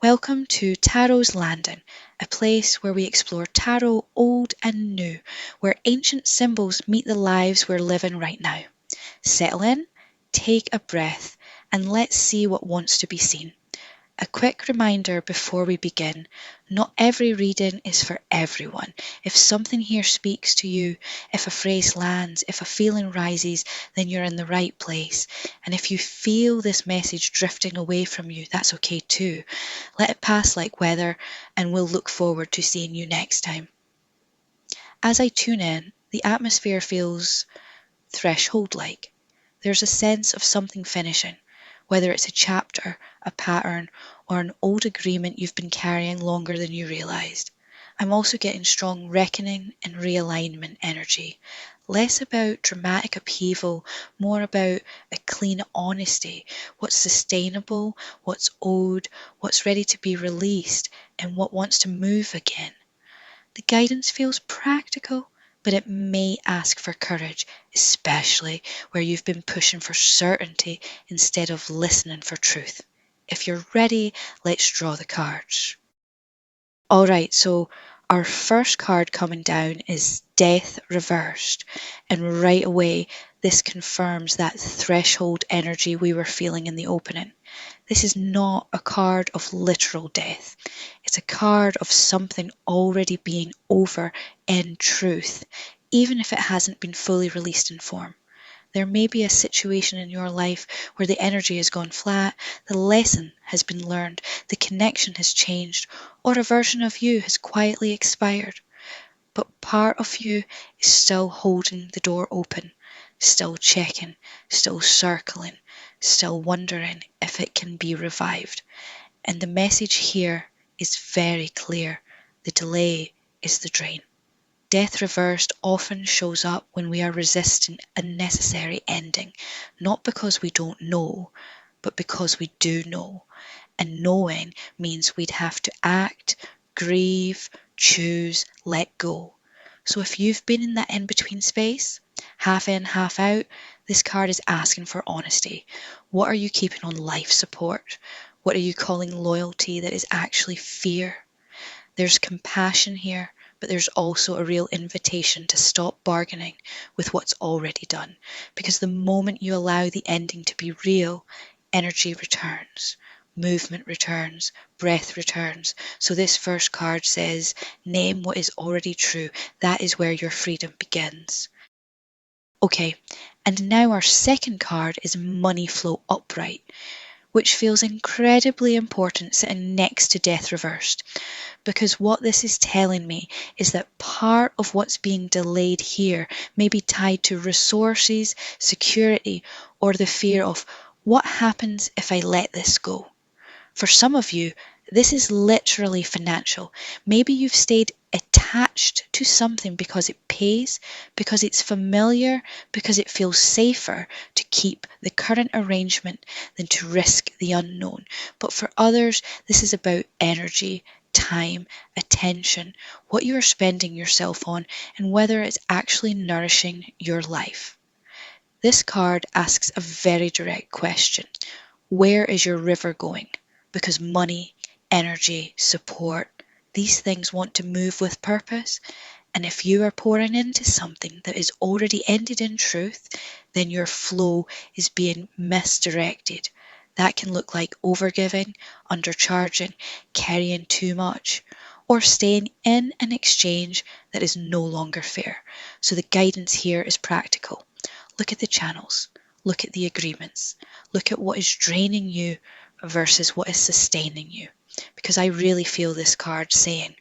Welcome to Tarot's Landing, a place where we explore tarot old and new, where ancient symbols meet the lives we're living right now. Settle in, take a breath, and let's see what wants to be seen. A quick reminder before we begin, not every reading is for everyone. If something here speaks to you, if a phrase lands, if a feeling rises, then you're in the right place. And if you feel this message drifting away from you, that's okay too. Let it pass like weather, and we'll look forward to seeing you next time. As I tune in, the atmosphere feels threshold-like. There's a sense of something finishing, whether it's a chapter, a pattern, or an old agreement you've been carrying longer than you realised. I'm also getting strong reckoning and realignment energy, less about dramatic upheaval, more about a clean honesty, what's sustainable, what's owed, what's ready to be released, and what wants to move again. The guidance feels practical, but it may ask for courage, especially where you've been pushing for certainty instead of listening for truth. If you're ready, let's draw the cards. All right, so our first card coming down is Death Reversed. And right away, this confirms that threshold energy we were feeling in the opening. This is not a card of literal death. It's a card of something already being over in truth, even if it hasn't been fully released in form. There may be a situation in your life where the energy has gone flat, the lesson has been learned, the connection has changed, or a version of you has quietly expired. But part of you is still holding the door open, still checking, still circling, still wondering if it can be revived. And the message here is very clear. The delay is the drain. Death reversed often shows up when we are resisting a necessary ending, not because we don't know, but because we do know. And knowing means we'd have to act, grieve, choose, let go. So if you've been in that in-between space, half in, half out, this card is asking for honesty. What are you keeping on life support? What are you calling loyalty that is actually fear? There's compassion here, but there's also a real invitation to stop bargaining with what's already done. Because the moment you allow the ending to be real, energy returns, movement returns, breath returns. So this first card says, name what is already true. That is where your freedom begins. Okay, and now our second card is Money Flow Upright, which feels incredibly important sitting next to Death Reversed. Because what this is telling me is that part of what's being delayed here may be tied to resources, security, or the fear of what happens if I let this go. For some of you, this is literally financial. Maybe you've stayed attached to something because it pays, because it's familiar, because it feels safer to keep the current arrangement than to risk the unknown. But for others, this is about energy, time, attention, what you are spending yourself on, and whether it's actually nourishing your life. This card asks a very direct question. Where is your river going? Because money, energy, support, these things want to move with purpose. And if you are pouring into something that is already ended in truth, then your flow is being misdirected. That can look like overgiving, undercharging, carrying too much, or staying in an exchange that is no longer fair. So the guidance here is practical. Look at the channels, look at the agreements, look at what is draining you versus what is sustaining you. Because I really feel this card saying,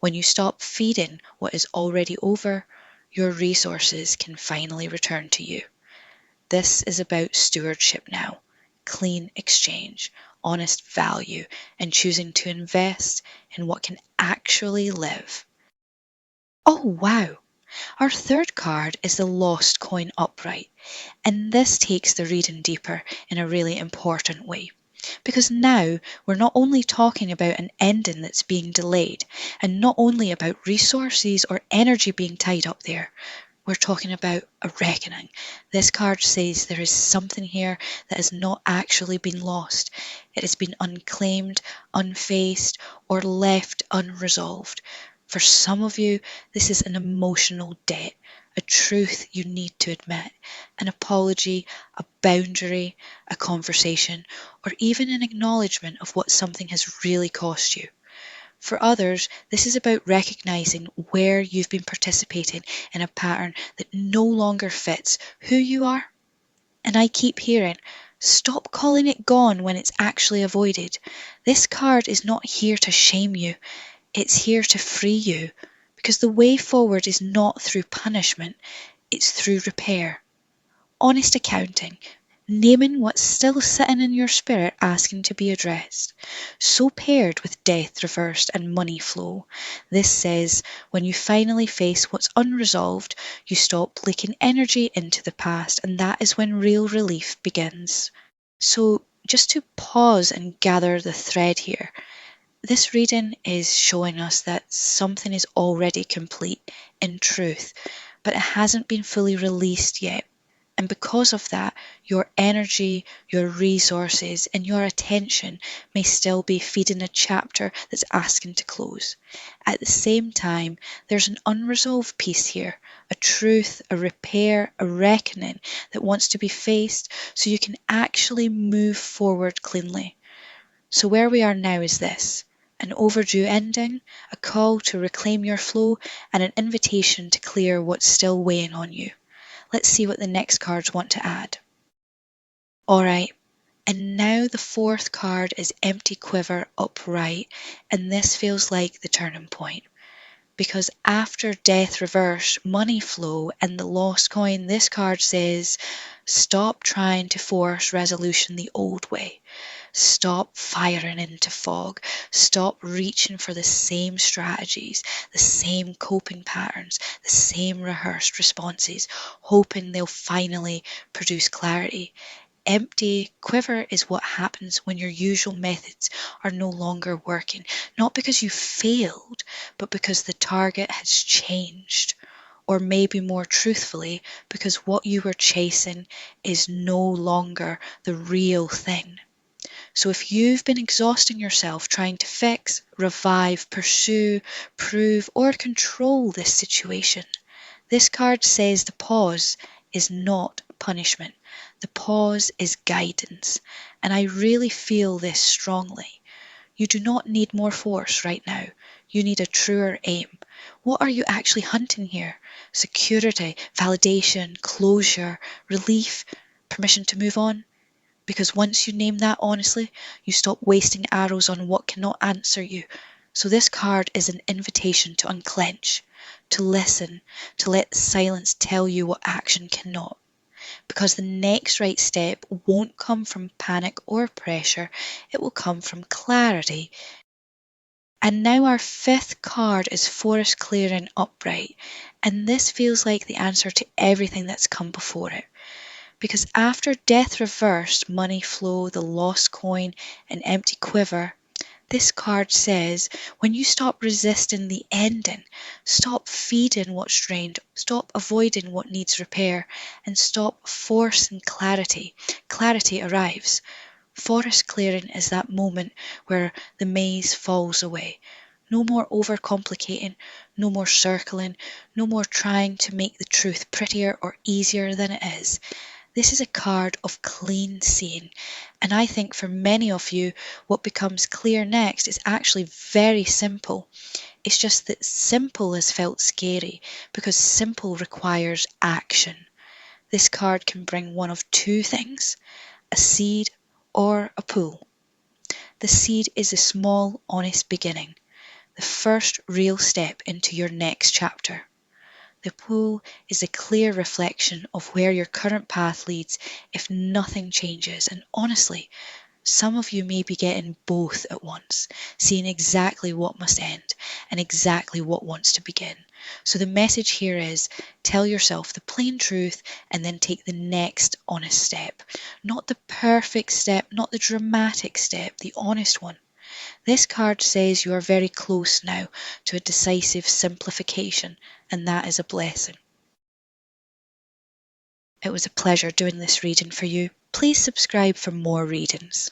when you stop feeding what is already over, your resources can finally return to you. This is about stewardship now, clean exchange, honest value, and choosing to invest in what can actually live. Oh, wow! Our third card is the Lost Coin Upright, and this takes the reading deeper in a really important way. Because now we're not only talking about an ending that's being delayed, and not only about resources or energy being tied up there. We're talking about a reckoning. This card says there is something here that has not actually been lost. It has been unclaimed, unfaced, or left unresolved. For some of you, this is an emotional debt, a truth you need to admit, an apology, a boundary, a conversation, or even an acknowledgement of what something has really cost you. For others, this is about recognizing where you've been participating in a pattern that no longer fits who you are. And I keep hearing, stop calling it gone when it's actually avoided. This card is not here to shame you, it's here to free you. Because the way forward is not through punishment, it's through repair. Honest accounting, naming what's still sitting in your spirit asking to be addressed. So paired with death reversed and money flow. This says when you finally face what's unresolved, you stop leaking energy into the past, and that is when real relief begins. So just to pause and gather the thread here, this reading is showing us that something is already complete in truth, but it hasn't been fully released yet. And because of that, your energy, your resources, and your attention may still be feeding a chapter that's asking to close. At the same time, there's an unresolved piece here, a truth, a repair, a reckoning that wants to be faced so you can actually move forward cleanly. So where we are now is this: an overdue ending, a call to reclaim your flow, and an invitation to clear what's still weighing on you. Let's see what the next cards want to add. Alright, and now the fourth card is Empty Quiver upright, and this feels like the turning point. Because after Death Reverse, Money Flow, and the Lost Coin, this card says, stop trying to force resolution the old way. Stop firing into fog. Stop reaching for the same strategies, the same coping patterns, the same rehearsed responses, hoping they'll finally produce clarity. Empty quiver is what happens when your usual methods are no longer working, not because you failed, but because the target has changed. Or maybe more truthfully, because what you were chasing is no longer the real thing. So if you've been exhausting yourself trying to fix, revive, pursue, prove, or control this situation, this card says the pause is not punishment. The pause is guidance. And I really feel this strongly. You do not need more force right now. You need a truer aim. What are you actually hunting here? Security, validation, closure, relief, permission to move on? Because once you name that honestly, you stop wasting arrows on what cannot answer you. So this card is an invitation to unclench, to listen, to let silence tell you what action cannot. Because the next right step won't come from panic or pressure, it will come from clarity. And now our fifth card is Forest Clearing Upright, and this feels like the answer to everything that's come before it. Because after Death Reversed, Money Flow, the Lost Coin, and Empty Quiver, this card says when you stop resisting the ending, stop feeding what's drained, stop avoiding what needs repair, and stop forcing clarity, clarity arrives. Forest clearing is that moment where the maze falls away. No more overcomplicating, no more circling, no more trying to make the truth prettier or easier than it is. This is a card of clean seeing, and I think for many of you, what becomes clear next is actually very simple. It's just that simple has felt scary because simple requires action. This card can bring one of two things: a seed or a pool. The seed is a small, honest beginning, the first real step into your next chapter. The pool is a clear reflection of where your current path leads if nothing changes. And honestly, some of you may be getting both at once, seeing exactly what must end and exactly what wants to begin. So the message here is tell yourself the plain truth and then take the next honest step. Not the perfect step, not the dramatic step, the honest one. This card says you are very close now to a decisive simplification, and that is a blessing. It was a pleasure doing this reading for you. Please subscribe for more readings.